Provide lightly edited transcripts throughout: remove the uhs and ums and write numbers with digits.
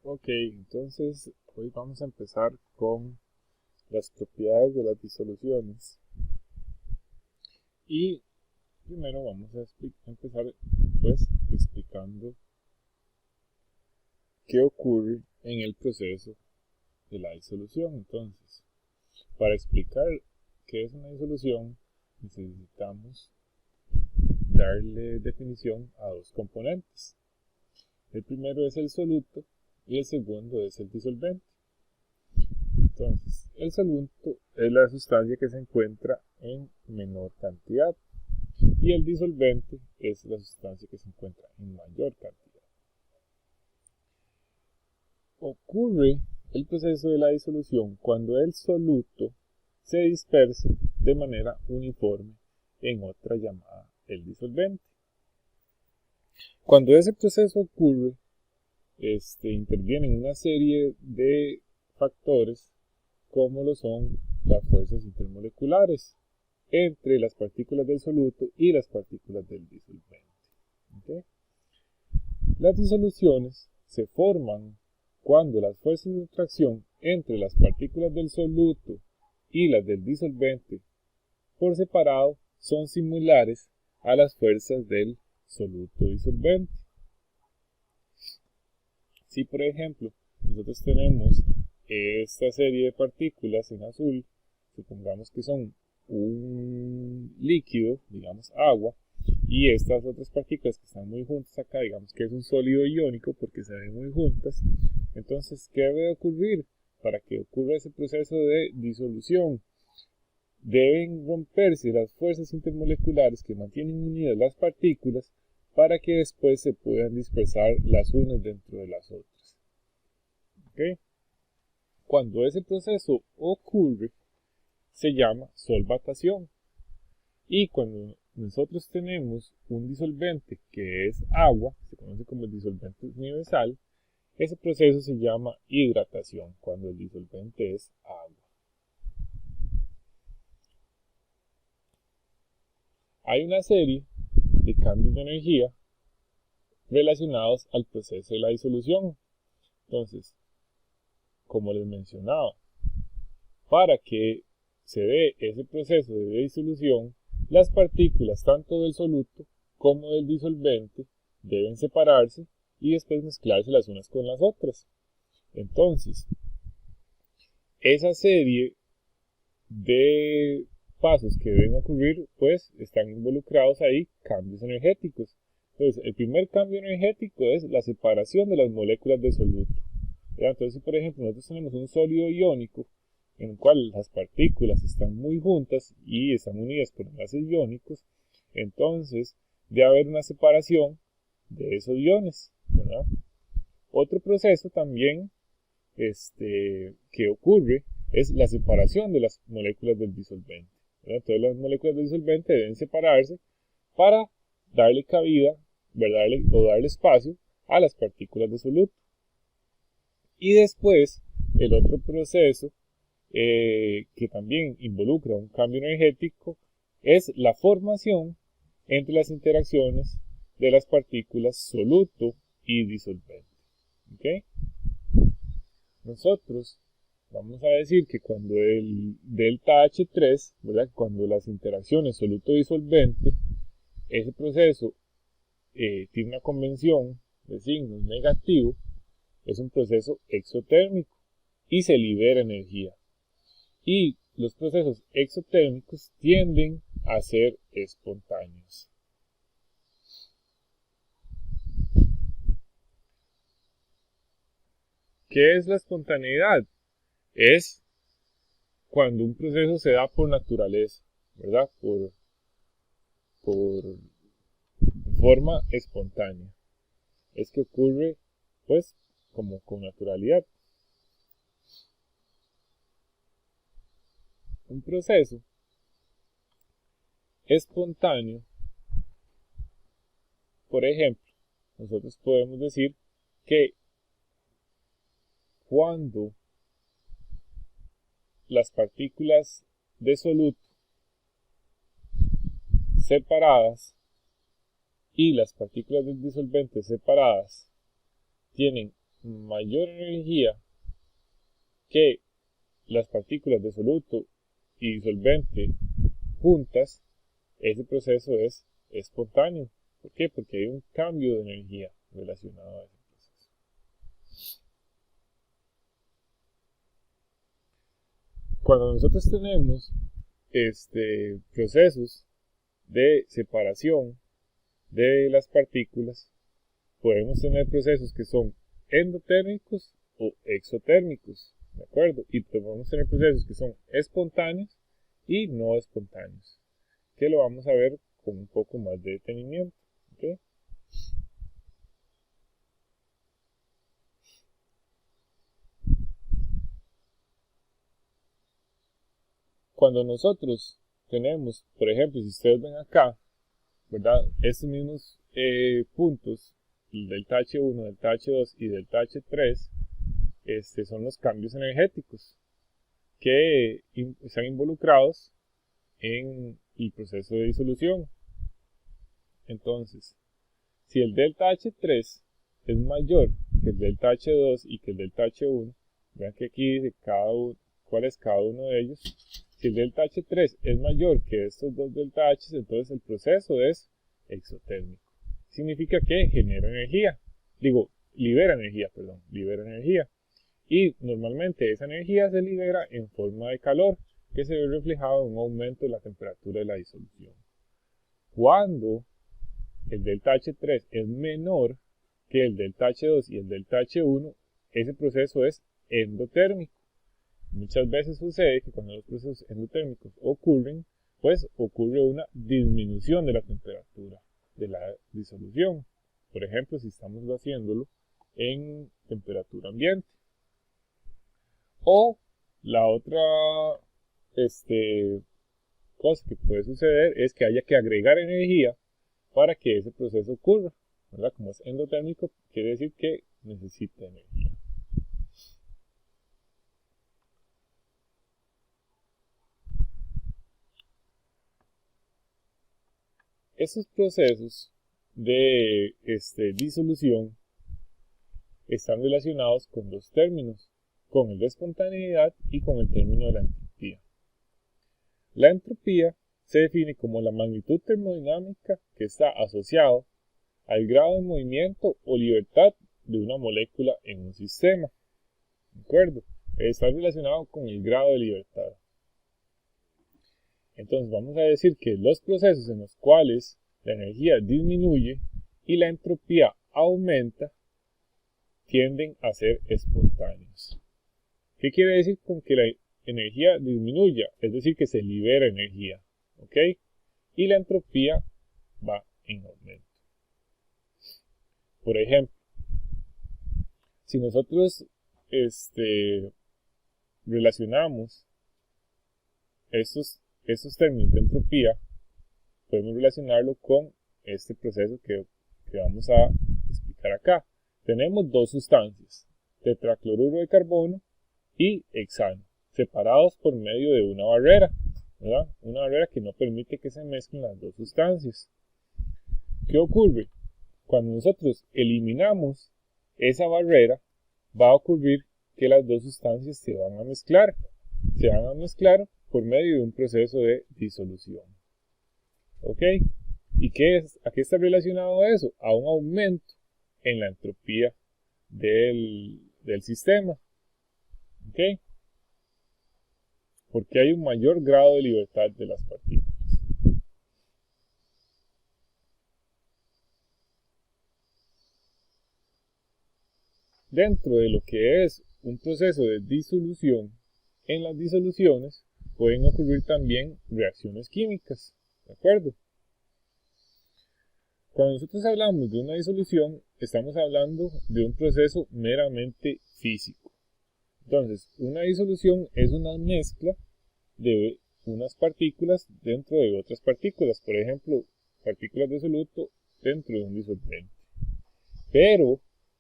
Ok, entonces hoy vamos a empezar con las propiedades de las disoluciones. Y primero vamos a empezar pues explicando qué ocurre en el proceso de la disolución. Entonces, para explicar qué es una disolución, necesitamos darle definición a dos componentes. El primero es el soluto y el segundo es el disolvente. Entonces, el soluto es la sustancia que se encuentra en menor cantidad y el disolvente es la sustancia que se encuentra en mayor cantidad. Ocurre el proceso de la disolución cuando el soluto se dispersa de manera uniforme en otra llamada el disolvente. Cuando ese proceso ocurre, intervienen una serie de factores como lo son las fuerzas intermoleculares entre las partículas del soluto y las partículas del disolvente. ¿Okay? Las disoluciones se forman cuando las fuerzas de atracción entre las partículas del soluto y las del disolvente por separado son similares a las fuerzas del soluto disolvente. Si por ejemplo nosotros tenemos esta serie de partículas en azul, supongamos que son un líquido, digamos agua, y estas otras partículas que están muy juntas acá, digamos que es un sólido iónico porque se ven muy juntas, entonces, ¿qué debe ocurrir para que ocurra ese proceso de disolución? Deben romperse las fuerzas intermoleculares que mantienen unidas las partículas para que después se puedan dispersar las unas dentro de las otras. ¿Okay? Cuando ese proceso ocurre, se llama solvatación. Y cuando nosotros tenemos un disolvente que es agua, se conoce como el disolvente universal, ese proceso se llama hidratación, cuando el disolvente es agua. Hay una serie de cambios de energía relacionados al proceso de la disolución. Entonces, como les mencionaba, para que se dé ese proceso de disolución, las partículas tanto del soluto como del disolvente deben separarse y después mezclarse las unas con las otras. Entonces, esa serie de pasos que deben ocurrir, pues están involucrados ahí cambios energéticos. Entonces, el primer cambio energético es la separación de las moléculas de soluto. Entonces, si por ejemplo nosotros tenemos un sólido iónico en el cual las partículas están muy juntas y están unidas por enlaces iónicos, entonces debe haber una separación de esos iones, ¿verdad? Otro proceso también que ocurre es la separación de las moléculas del disolvente, ¿verdad? Entonces las moléculas del disolvente deben separarse para darle cabida, ¿verdad? O darle espacio a las partículas de soluto. Y después, el otro proceso que también involucra un cambio energético es la formación entre las interacciones de las partículas soluto y disolvente. ¿Okay? Nosotros vamos a decir que cuando el delta H3, ¿verdad? Cuando las interacciones soluto-disolvente, ese proceso tiene una convención de signos negativo, es un proceso exotérmico y se libera energía. Y los procesos exotérmicos tienden a ser espontáneos. ¿Qué es la espontaneidad? Es cuando un proceso se da por naturaleza, ¿verdad? Por forma espontánea. Es que ocurre, pues, como con naturalidad. Un proceso espontáneo, por ejemplo, nosotros podemos decir que cuando las partículas de soluto separadas y las partículas del disolvente separadas tienen mayor energía que las partículas de soluto y disolvente juntas, ese proceso es espontáneo. ¿Por qué? Porque hay un cambio de energía relacionado a ese proceso. Cuando nosotros tenemos procesos de separación de las partículas, podemos tener procesos que son endotérmicos o exotérmicos, ¿de acuerdo? Y podemos tener procesos que son espontáneos y no espontáneos, que lo vamos a ver con un poco más de detenimiento, ¿ok? Cuando nosotros tenemos, por ejemplo, si ustedes ven acá, ¿verdad? Estos mismos puntos, el delta H1, delta H2 y delta H3, son los cambios energéticos que están involucrados en el proceso de disolución. Entonces, si el delta H3 es mayor que el delta H2 y que el delta H1, vean que aquí dice cuál es cada uno de ellos. Si el delta H3 es mayor que estos dos delta H, entonces el proceso es exotérmico. Significa que genera energía. Libera energía. Y normalmente esa energía se libera en forma de calor, que se ve reflejado en un aumento de la temperatura de la disolución. Cuando el delta H3 es menor que el delta H2 y el delta H1, ese proceso es endotérmico. Muchas veces sucede que cuando los procesos endotérmicos ocurren, pues ocurre una disminución de la temperatura de la disolución. Por ejemplo, si estamos haciéndolo en temperatura ambiente. O la otra cosa que puede suceder es que haya que agregar energía para que ese proceso ocurra, ¿verdad? Como es endotérmico, quiere decir que necesita energía. Esos procesos de disolución están relacionados con dos términos, con el de espontaneidad y con el término de la entropía. La entropía se define como la magnitud termodinámica que está asociado al grado de movimiento o libertad de una molécula en un sistema. ¿De acuerdo? Está relacionado con el grado de libertad. Entonces vamos a decir que los procesos en los cuales la energía disminuye y la entropía aumenta tienden a ser espontáneos. ¿Qué quiere decir con que la energía disminuya? Es decir, que se libera energía, ¿ok? Y la entropía va en aumento. Por ejemplo, si nosotros relacionamos estos términos de entropía, podemos relacionarlo con este proceso que vamos a explicar acá. Tenemos dos sustancias, tetracloruro de carbono y hexano, separados por medio de una barrera, ¿verdad? Una barrera que no permite que se mezclen las dos sustancias. ¿Qué ocurre? Cuando nosotros eliminamos esa barrera, va a ocurrir que las dos sustancias se van a mezclar por medio de un proceso de disolución. ¿Ok? ¿Y a qué está relacionado eso? A un aumento en la entropía del sistema. ¿Ok? Porque hay un mayor grado de libertad de las partículas. Dentro de lo que es un proceso de disolución, en las disoluciones pueden ocurrir también reacciones químicas, ¿de acuerdo? Cuando nosotros hablamos de una disolución, estamos hablando de un proceso meramente físico. Entonces, una disolución es una mezcla de unas partículas dentro de otras partículas, por ejemplo, partículas de soluto dentro de un disolvente. Pero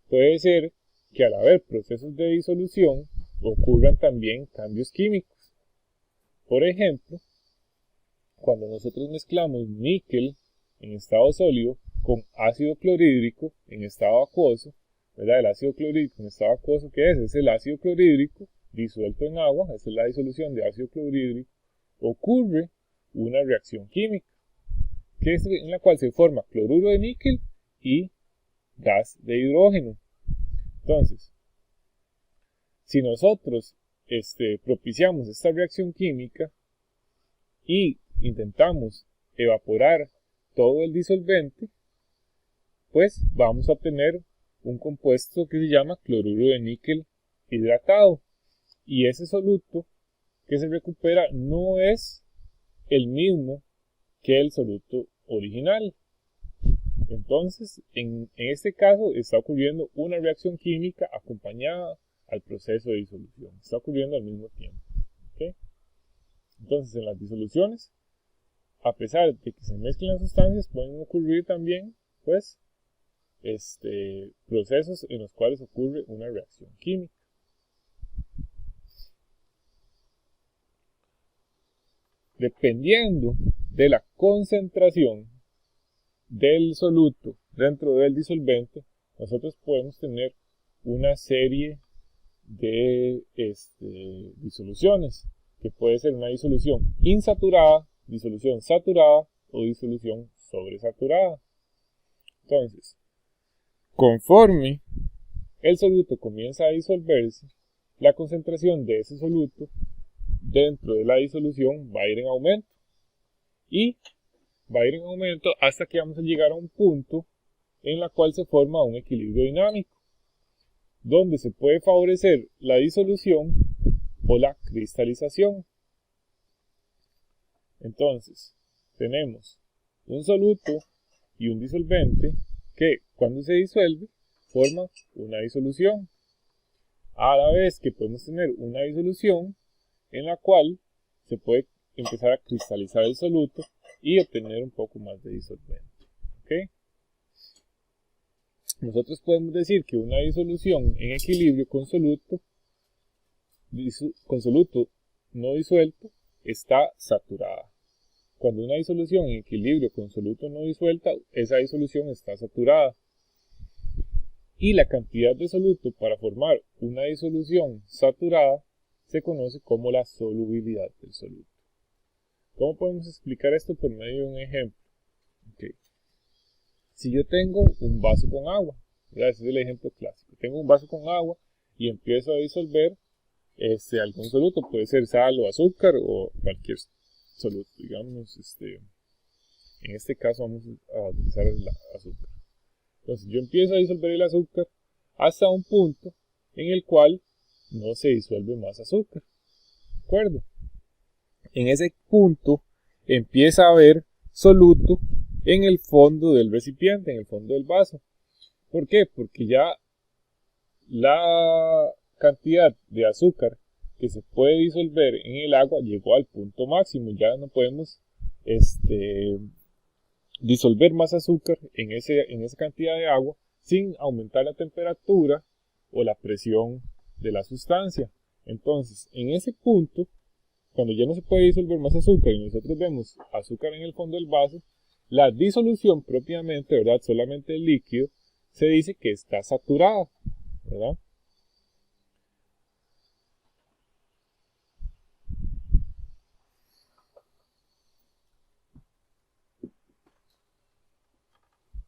puede ser que al haber procesos de disolución ocurran también cambios químicos. Por ejemplo, cuando nosotros mezclamos níquel en estado sólido con ácido clorhídrico en estado acuoso, ¿verdad? El ácido clorhídrico en estado acuoso, ¿qué es? Es el ácido clorhídrico disuelto en agua, esa es la disolución de ácido clorhídrico, ocurre una reacción química, que es en la cual se forma cloruro de níquel y gas de hidrógeno. Entonces, si nosotros propiciamos esta reacción química y intentamos evaporar todo el disolvente, pues vamos a obtener un compuesto que se llama cloruro de níquel hidratado. Y ese soluto que se recupera no es el mismo que el soluto original. Entonces, en este caso está ocurriendo una reacción química acompañada al proceso de disolución. Está ocurriendo al mismo tiempo. ¿Okay? Entonces, en las disoluciones, a pesar de que se mezclen las sustancias, pueden ocurrir también, pues, procesos en los cuales ocurre una reacción química. Dependiendo de la concentración del soluto dentro del disolvente, nosotros podemos tener una serie de disoluciones, que puede ser una disolución insaturada, disolución saturada o disolución sobresaturada. Entonces, conforme el soluto comienza a disolverse, la concentración de ese soluto dentro de la disolución va a ir en aumento y va a ir en aumento hasta que vamos a llegar a un punto en la cual se forma un equilibrio dinámico, donde se puede favorecer la disolución o la cristalización. Entonces, tenemos un soluto y un disolvente que cuando se disuelve forma una disolución, a la vez que podemos tener una disolución en la cual se puede empezar a cristalizar el soluto y obtener un poco más de disolvente. ¿Okay? Nosotros podemos decir que una disolución en equilibrio con soluto no disuelto está saturada. Cuando una disolución en equilibrio con soluto no disuelta, esa disolución está saturada. Y la cantidad de soluto para formar una disolución saturada se conoce como la solubilidad del soluto. ¿Cómo podemos explicar esto por medio de un ejemplo? Okay. Si yo tengo un vaso con agua, ¿verdad? Ese es el ejemplo clásico. Tengo un vaso con agua y empiezo a disolver algún soluto, puede ser sal o azúcar o cualquier soluto, digamos, en este caso vamos a utilizar el azúcar. Entonces yo empiezo a disolver el azúcar hasta un punto en el cual no se disuelve más azúcar, ¿de acuerdo? En ese punto empieza a haber soluto en el fondo del recipiente, en el fondo del vaso. ¿Por qué? Porque ya la cantidad de azúcar que se puede disolver en el agua llegó al punto máximo. Ya no podemos disolver más azúcar en esa cantidad de agua sin aumentar la temperatura o la presión de la sustancia. Entonces, en ese punto, cuando ya no se puede disolver más azúcar y nosotros vemos azúcar en el fondo del vaso, la disolución propiamente, ¿verdad? Solamente el líquido, se dice que está saturada, ¿verdad?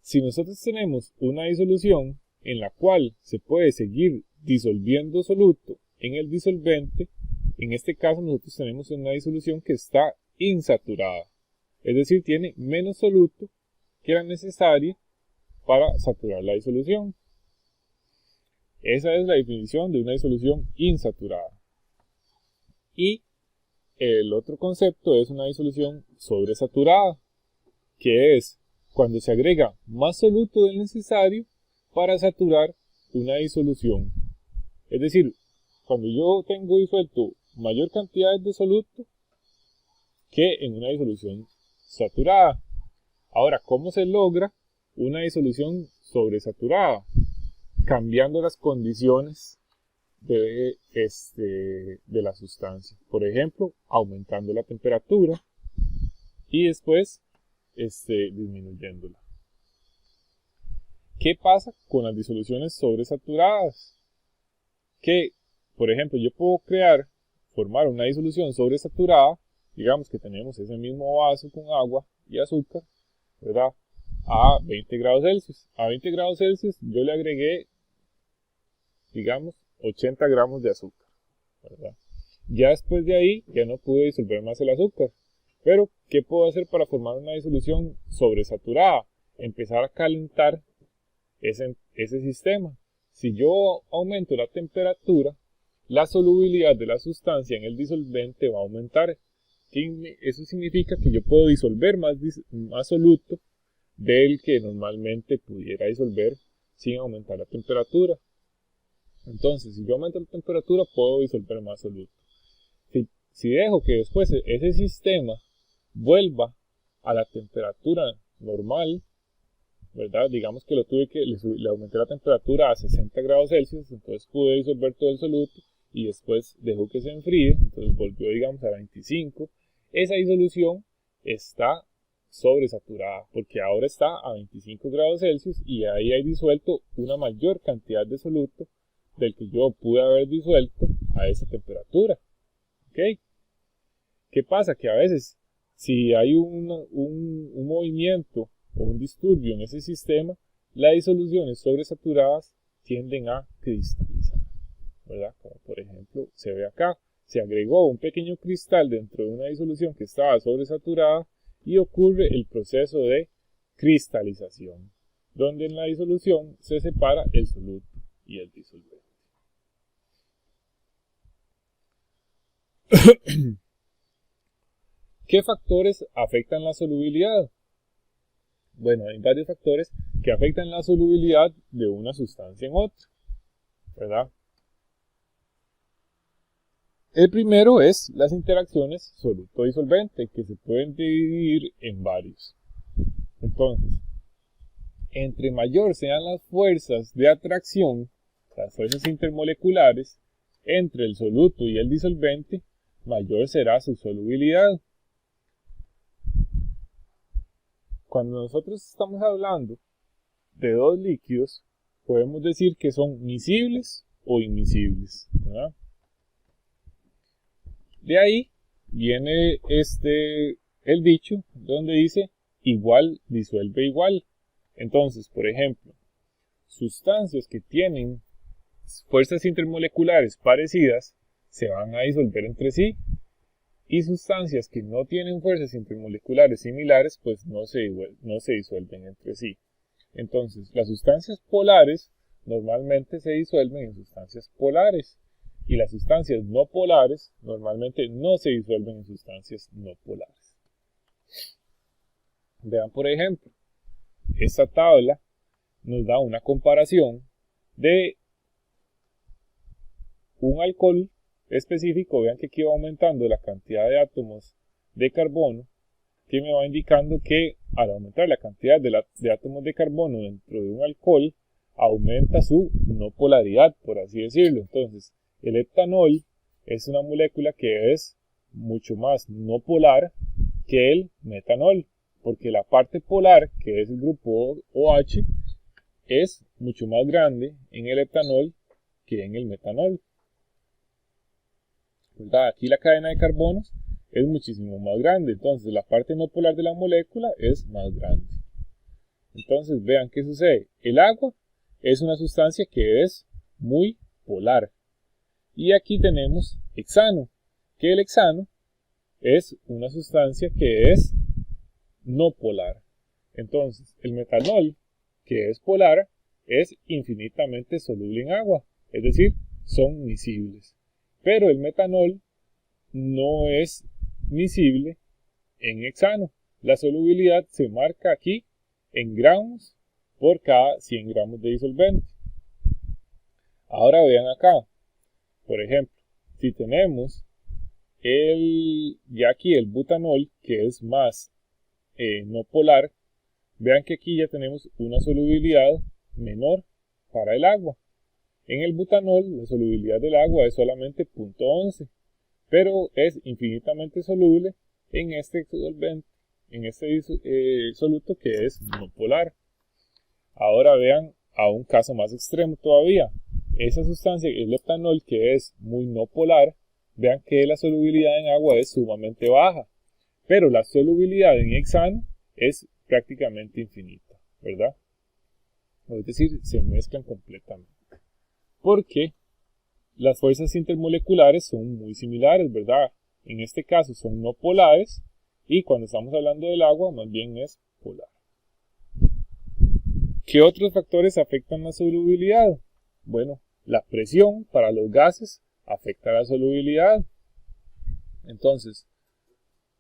Si nosotros tenemos una disolución en la cual se puede seguir disolviendo soluto en el disolvente, en este caso nosotros tenemos una disolución que está insaturada, es decir, tiene menos soluto que la necesaria para saturar la disolución. Esa es la definición de una disolución insaturada. Y el otro concepto es una disolución sobresaturada, que es cuando se agrega más soluto del necesario para saturar una disolución. Es decir, cuando yo tengo disuelto mayor cantidad de soluto que en una disolución saturada. Ahora, ¿cómo se logra una disolución sobresaturada? Cambiando las condiciones de la sustancia. Por ejemplo, aumentando la temperatura y después disminuyéndola. ¿Qué pasa con las disoluciones sobresaturadas? Que, por ejemplo, yo puedo formar una disolución sobresaturada, digamos que tenemos ese mismo vaso con agua y azúcar, ¿verdad? A 20 grados Celsius. A 20 grados Celsius yo le agregué, digamos, 80 gramos de azúcar, ¿verdad? Ya después de ahí, ya no pude disolver más el azúcar. Pero, ¿qué puedo hacer para formar una disolución sobresaturada? Empezar a calentar ese sistema. Si yo aumento la temperatura, la solubilidad de la sustancia en el disolvente va a aumentar. Eso significa que yo puedo disolver más soluto del que normalmente pudiera disolver sin aumentar la temperatura. Entonces, si yo aumento la temperatura, puedo disolver más soluto. Si dejo que después ese sistema vuelva a la temperatura normal, ¿verdad? Digamos que le aumenté la temperatura a 60 grados Celsius, entonces pude disolver todo el soluto y después dejó que se enfríe, entonces volvió, digamos, a 25. Esa disolución está sobresaturada porque ahora está a 25 grados Celsius y ahí hay disuelto una mayor cantidad de soluto del que yo pude haber disuelto a esa temperatura. ¿Ok? ¿Qué pasa? Que a veces, si hay un movimiento o un disturbio en ese sistema, las disoluciones sobresaturadas tienden a cristalizar, ¿verdad? Como por ejemplo se ve acá, se agregó un pequeño cristal dentro de una disolución que estaba sobresaturada y ocurre el proceso de cristalización, donde en la disolución se separa el soluto y el disolvente. ¿Qué factores afectan la solubilidad? Bueno, hay varios factores que afectan la solubilidad de una sustancia en otra, ¿verdad? El primero es las interacciones soluto-disolvente, que se pueden dividir en varios. Entonces, entre mayor sean las fuerzas de atracción, las fuerzas intermoleculares, entre el soluto y el disolvente, mayor será su solubilidad. Cuando nosotros estamos hablando de dos líquidos, podemos decir que son miscibles o inmiscibles, ¿verdad? De ahí viene el dicho donde dice igual disuelve igual. Entonces, por ejemplo, sustancias que tienen fuerzas intermoleculares parecidas se van a disolver entre sí, y sustancias que no tienen fuerzas intermoleculares similares pues no se disuelven entre sí. Entonces, las sustancias polares normalmente se disuelven en sustancias polares y las sustancias no polares normalmente no se disuelven en sustancias no polares. Vean, por ejemplo, esta tabla nos da una comparación de un alcohol específico. Vean que aquí va aumentando la cantidad de átomos de carbono, que me va indicando que al aumentar la cantidad de átomos de carbono dentro de un alcohol, aumenta su no polaridad, por así decirlo. Entonces, el etanol es una molécula que es mucho más no polar que el metanol, porque la parte polar, que es el grupo OH, es mucho más grande en el etanol que en el metanol. ¿Verdad? Aquí la cadena de carbonos es muchísimo más grande, entonces la parte no polar de la molécula es más grande. Entonces vean qué sucede. El agua es una sustancia que es muy polar. Y aquí tenemos hexano, que el hexano es una sustancia que es no polar. Entonces el metanol, que es polar, es infinitamente soluble en agua, es decir, son miscibles. Pero el metanol no es miscible en hexano. La solubilidad se marca aquí en gramos por cada 100 gramos de disolvente. Ahora vean acá, por ejemplo, si tenemos ya aquí el butanol, que es más no polar, vean que aquí ya tenemos una solubilidad menor para el agua. En el butanol la solubilidad del agua es solamente 0.11, pero es infinitamente soluble en este solvente, en este soluto que es no polar. Ahora vean a un caso más extremo todavía. Esa sustancia, el etanol, que es muy no polar, vean que la solubilidad en agua es sumamente baja, pero la solubilidad en hexano es prácticamente infinita, ¿verdad? Es decir, se mezclan completamente. Porque las fuerzas intermoleculares son muy similares, ¿verdad? En este caso son no polares y cuando estamos hablando del agua más bien es polar. ¿Qué otros factores afectan la solubilidad? Bueno, la presión para los gases afecta la solubilidad. Entonces,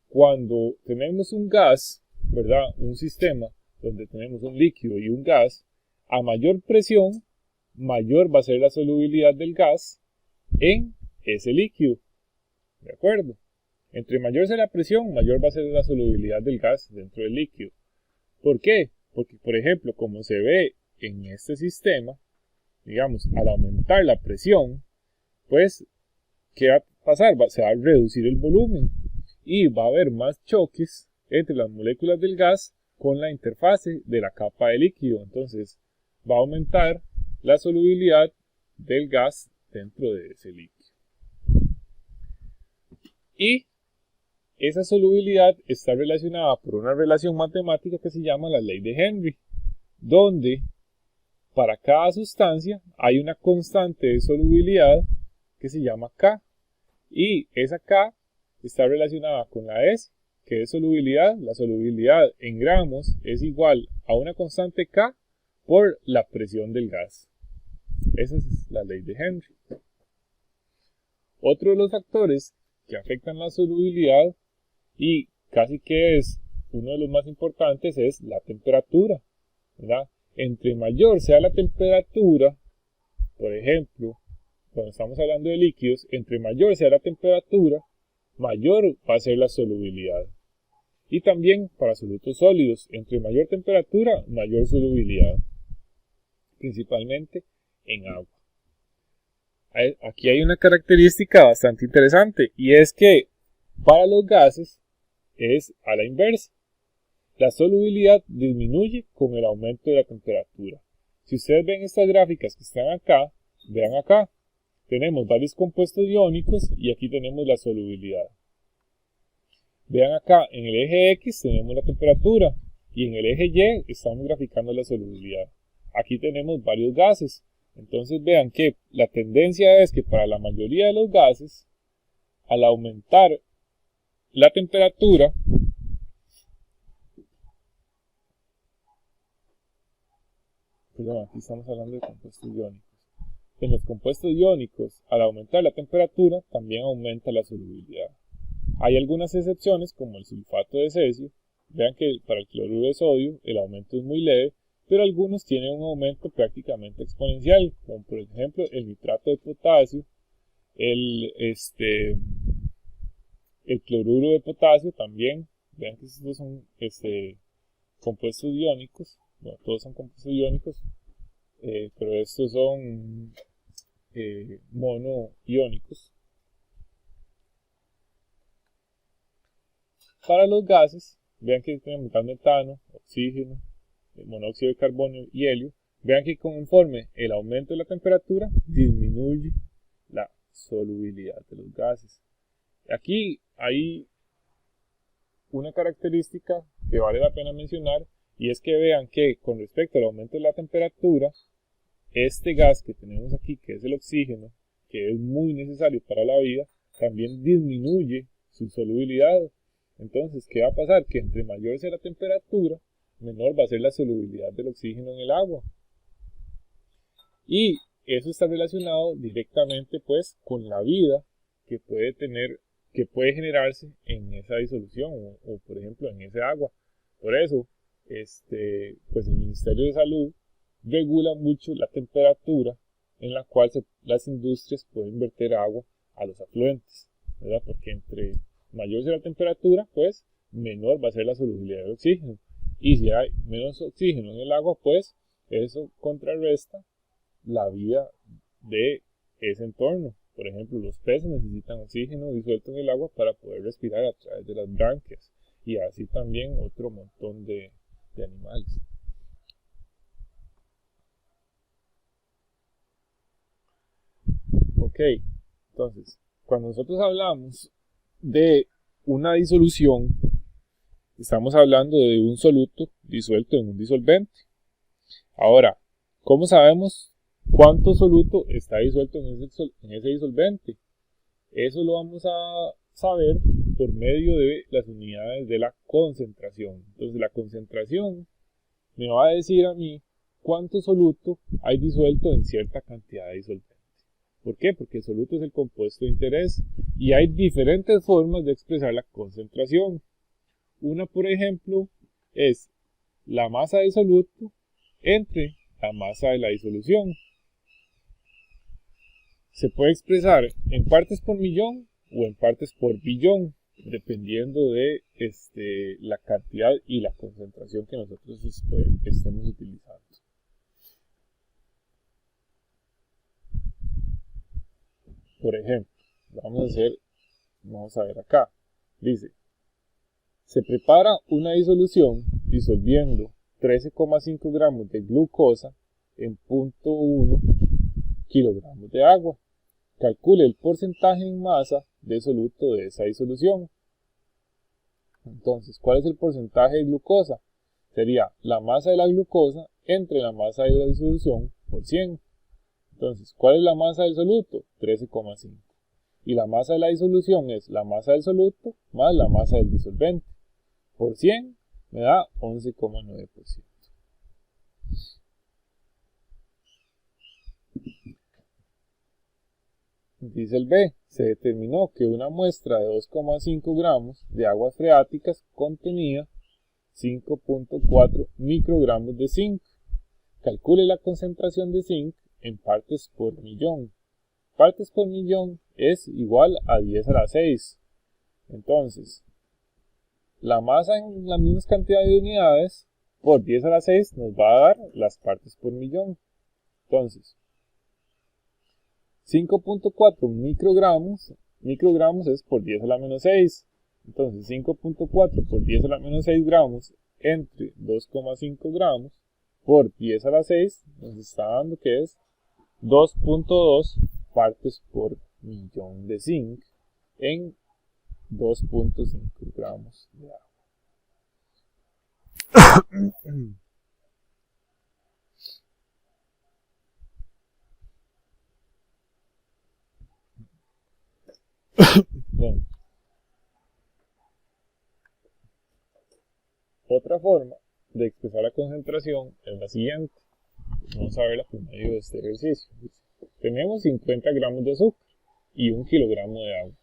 cuando tenemos un gas, ¿verdad? Un sistema donde tenemos un líquido y un gas, a mayor presión, mayor va a ser la solubilidad del gas en ese líquido. ¿De acuerdo? Entre mayor sea la presión, mayor va a ser la solubilidad del gas dentro del líquido. ¿Por qué? Porque, por ejemplo, como se ve en este sistema, digamos, al aumentar la presión, pues, ¿qué va a pasar? Se va a reducir el volumen y va a haber más choques entre las moléculas del gas con la interfase de la capa de líquido. Entonces, va a aumentar la solubilidad del gas dentro de ese líquido. Y esa solubilidad está relacionada por una relación matemática que se llama la ley de Henry, donde para cada sustancia hay una constante de solubilidad que se llama K, y esa K está relacionada con la S, que es solubilidad. La solubilidad en gramos es igual a una constante K por la presión del gas. Esa es la ley de Henry. Otro de los factores que afectan la solubilidad, y casi que es uno de los más importantes, es la temperatura, ¿verdad? Entre mayor sea la temperatura, por ejemplo, cuando estamos hablando de líquidos, entre mayor sea la temperatura, mayor va a ser la solubilidad. Y también para solutos sólidos, entre mayor temperatura, mayor solubilidad, principalmente en agua. Aquí hay una característica bastante interesante, y es que para los gases es a la inversa. La solubilidad disminuye con el aumento de la temperatura. Si ustedes ven estas gráficas que están acá, vean acá, tenemos varios compuestos iónicos y aquí tenemos la solubilidad. Vean acá, en el eje X tenemos la temperatura y en el eje Y estamos graficando la solubilidad. Aquí tenemos varios gases. Entonces vean que la tendencia es que para la mayoría de los gases, al aumentar la temperatura, aquí estamos hablando de compuestos iónicos. En los compuestos iónicos, al aumentar la temperatura, también aumenta la solubilidad. Hay algunas excepciones, como el sulfato de cesio. Vean que para el cloruro de sodio el aumento es muy leve, pero algunos tienen un aumento prácticamente exponencial, como por ejemplo el nitrato de potasio, el cloruro de potasio también. Vean que estos son compuestos iónicos. Bueno, todos son compuestos iónicos, pero estos son monoiónicos. Para los gases, vean que tenemos gas metano, oxígeno, monóxido de carbono y helio. Vean que conforme el aumento de la temperatura disminuye la solubilidad de los gases. Aquí hay una característica que vale la pena mencionar, y es que vean que con respecto al aumento de la temperatura, este gas que tenemos aquí, que es el oxígeno, que es muy necesario para la vida, también disminuye su solubilidad. Entonces, ¿qué va a pasar? Que entre mayor sea la temperatura, menor va a ser la solubilidad del oxígeno en el agua. Y eso está relacionado directamente pues con la vida que puede generarse en esa disolución o por ejemplo en ese agua. Por eso, pues el Ministerio de Salud regula mucho la temperatura en la cual las industrias pueden verter agua a los afluentes, ¿verdad? Porque entre mayor sea la temperatura, pues menor va a ser la solubilidad del oxígeno. Y si hay menos oxígeno en el agua, pues eso contrarresta la vida de ese entorno. Por ejemplo, los peces necesitan oxígeno disuelto en el agua para poder respirar a través de las branquias, y así también otro montón de animales. Ok, entonces, cuando nosotros hablamos de una disolución, estamos hablando de un soluto disuelto en un disolvente. Ahora, ¿cómo sabemos cuánto soluto está disuelto en ese disolvente? Eso lo vamos a saber por medio de las unidades de la concentración. Entonces, la concentración me va a decir a mí cuánto soluto hay disuelto en cierta cantidad de disolvente. ¿Por qué? Porque el soluto es el compuesto de interés y hay diferentes formas de expresar la concentración. Una, por ejemplo, es la masa del soluto entre la masa de la disolución. Se puede expresar en partes por millón o en partes por billón, dependiendo de la cantidad y la concentración que nosotros estemos utilizando. Por ejemplo, vamos a ver acá. Dice, se prepara una disolución disolviendo 13,5 gramos de glucosa en 0.1 kilogramos de agua. Calcule el porcentaje en masa de soluto de esa disolución. Entonces, ¿cuál es el porcentaje de glucosa? Sería la masa de la glucosa entre la masa de la disolución por 100. Entonces, ¿cuál es la masa del soluto? 13,5. Y la masa de la disolución es la masa del soluto más la masa del disolvente. Por 100 me da 11,9%. Dice el B, se determinó que una muestra de 2,5 gramos de aguas freáticas contenía 5,4 microgramos de zinc. Calcule la concentración de zinc en partes por millón. Partes por millón es igual a 10 a la 6. Entonces, la masa en las mismas cantidades de unidades por 10 a la 6 nos va a dar las partes por millón. Entonces, 5,4 microgramos es por 10 a la menos 6. Entonces 5,4 por 10 a la menos 6 gramos entre 2,5 gramos por 10 a la 6 nos está dando que es 2,2 partes por millón de zinc en 2,5 gramos de agua. Bueno, otra forma de expresar la concentración es la siguiente. Vamos a verla por medio de este ejercicio. Tenemos 50 gramos de azúcar y 1 kilogramo de agua.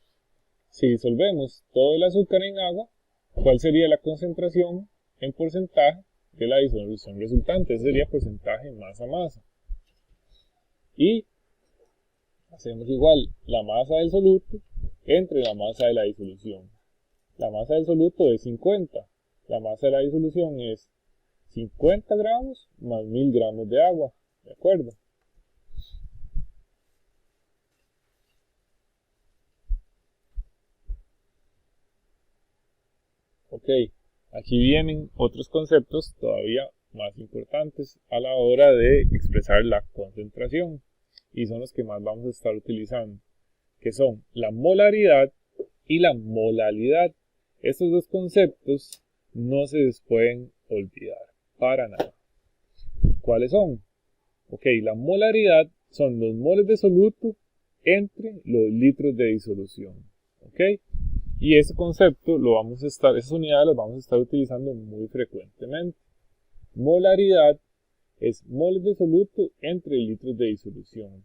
Si disolvemos todo el azúcar en agua, ¿cuál sería la concentración en porcentaje de la disolución resultante? Ese sería porcentaje masa-masa. Y hacemos igual la masa del soluto entre la masa de la disolución. La masa del soluto es 50. La masa de la disolución es 50 gramos más 1000 gramos de agua. ¿De acuerdo? Ok, aquí vienen otros conceptos todavía más importantes a la hora de expresar la concentración y son los que más vamos a estar utilizando, que son la molaridad y la molalidad. Estos dos conceptos no se les pueden olvidar para nada. ¿Cuáles son? Ok, la molaridad son los moles de soluto entre los litros de disolución. Ok, y ese concepto esas unidades las vamos a estar utilizando muy frecuentemente. Molaridad es moles de soluto entre litros de disolución.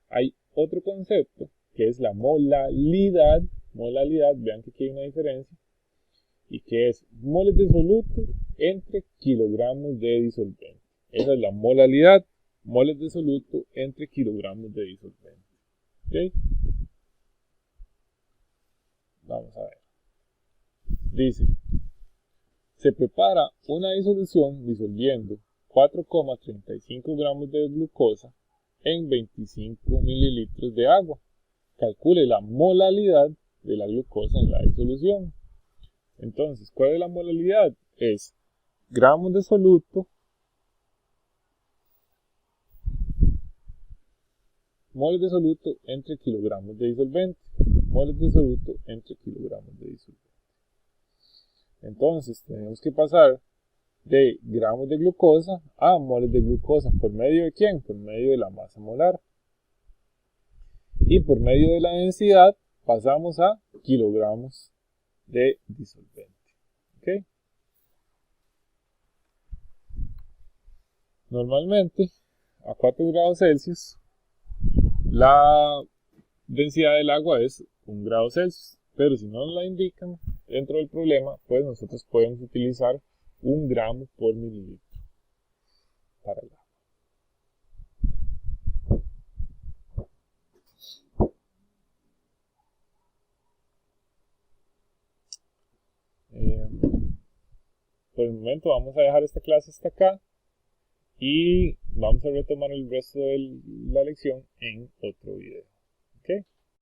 Hay otro concepto que es la molalidad. Molalidad, vean que aquí hay una diferencia. Y que es moles de soluto entre kilogramos de disolvente. Esa es la molalidad. Moles de soluto entre kilogramos de disolvente. ¿Ok? Vamos a ver. Dice, se prepara una disolución disolviendo 4,35 gramos de glucosa en 25 mililitros de agua. Calcule la molalidad de la glucosa en la disolución. Entonces, ¿cuál es la molalidad? Es gramos de soluto moles de soluto entre kilogramos de disolvente. Moles de soluto entre kilogramos de disolvente. Entonces tenemos que pasar de gramos de glucosa a moles de glucosa. ¿Por medio de quién? Por medio de la masa molar. Y por medio de la densidad pasamos a kilogramos de disolvente. ¿Okay? Normalmente a 4 grados Celsius la densidad del agua es 1 grado Celsius, pero si no nos la indican dentro del problema, pues nosotros podemos utilizar 1 gramo por mililitro para el agua. Por el momento vamos a dejar esta clase hasta acá y vamos a retomar el resto de la lección en otro video.